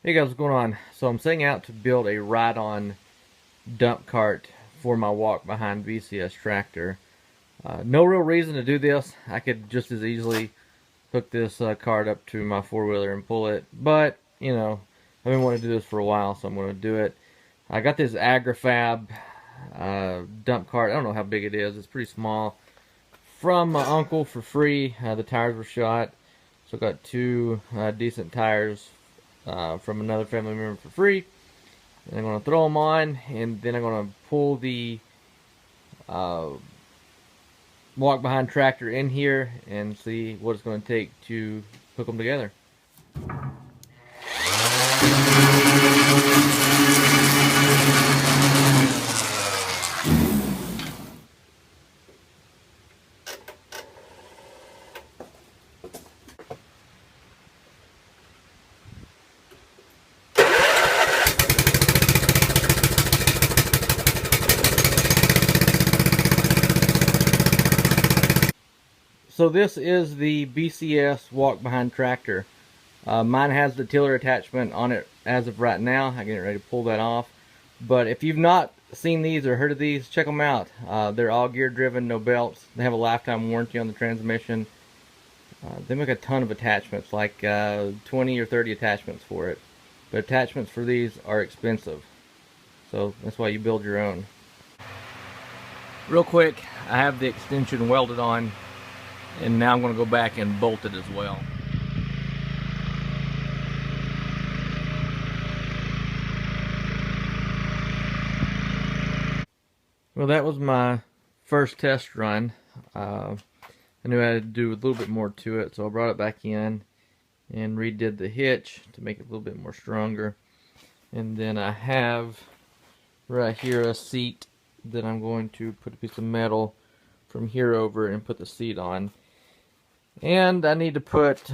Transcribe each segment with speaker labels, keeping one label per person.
Speaker 1: Hey guys, what's going on? So I'm setting out to build a ride-on dump cart for my walk-behind BCS tractor. No real reason to do this. I could just as easily hook this cart up to my four-wheeler and pull it. But, you know, I've been wanting to do this for a while, so I'm going to do it. I got this AgriFab dump cart. I don't know how big it is. It's pretty small. From my uncle for free. The tires were shot. So I got two decent tires from another family member for free. And I'm going to throw them on, and then I'm going to pull the uh, walk behind tractor in here and see what it's going to take to hook them together. So this is the BCS walk behind tractor. Mine has the tiller attachment on it as of right now. I'm getting ready to pull that off. But if you've not seen these or heard of these, check them out. They're all gear driven, no belts. They have a lifetime warranty on the transmission. They make a ton of attachments, like 20 or 30 attachments for it. But attachments for these are expensive. So that's why you build your own. Real quick, I have the extension welded on, and now I'm going to go back and bolt it as well. Well, that was my first test run. I knew I had to do a little bit more to it, so I brought it back in and redid the hitch to make it a little bit more stronger. And then I have right here a seat that I'm going to put a piece of metal from here over and put the seat on. And I need to put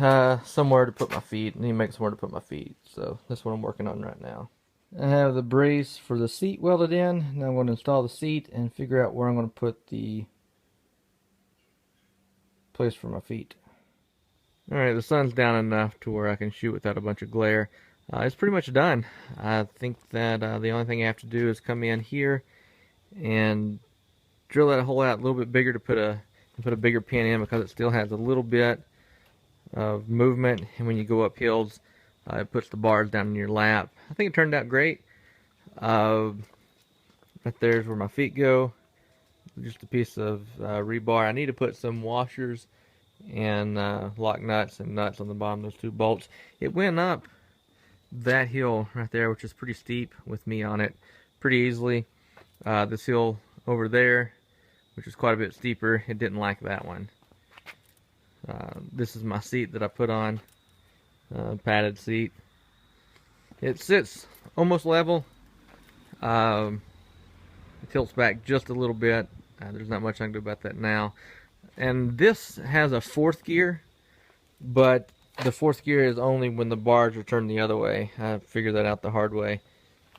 Speaker 1: somewhere to put my feet. I need to make somewhere to put my feet. So that's what I'm working on right now. I have the brace for the seat welded in. Now I'm going to install the seat and figure out where I'm going to put the place for my feet. Alright, the sun's down enough to where I can shoot without a bunch of glare. It's pretty much done. I think that the only thing I have to do is come in here and drill that hole out a little bit bigger to put a bigger pin in, because it still has a little bit of movement, and when you go up hills, it puts the bars down in your lap. I think it turned out great. Right there's where my feet go. Just a piece of rebar. I need to put some washers and lock nuts and nuts on the bottom of those two bolts. It went up that hill right there, which is pretty steep with me on it, pretty easily. This hill over there, which is quite a bit steeper, it didn't like that one. This is my seat that I put on, padded seat. It sits almost level. It tilts back just a little bit. There's not much I can do about that now. And this has a fourth gear, but the fourth gear is only when the bars are turned the other way. I figured that out the hard way.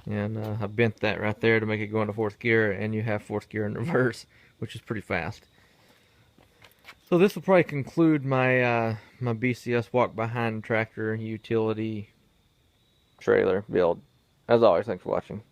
Speaker 1: And I bent that right there to make it go into fourth gear, and you have fourth gear in reverse, which is pretty fast. So this will probably conclude my my BCS walk behind tractor utility trailer build. As always, thanks for watching.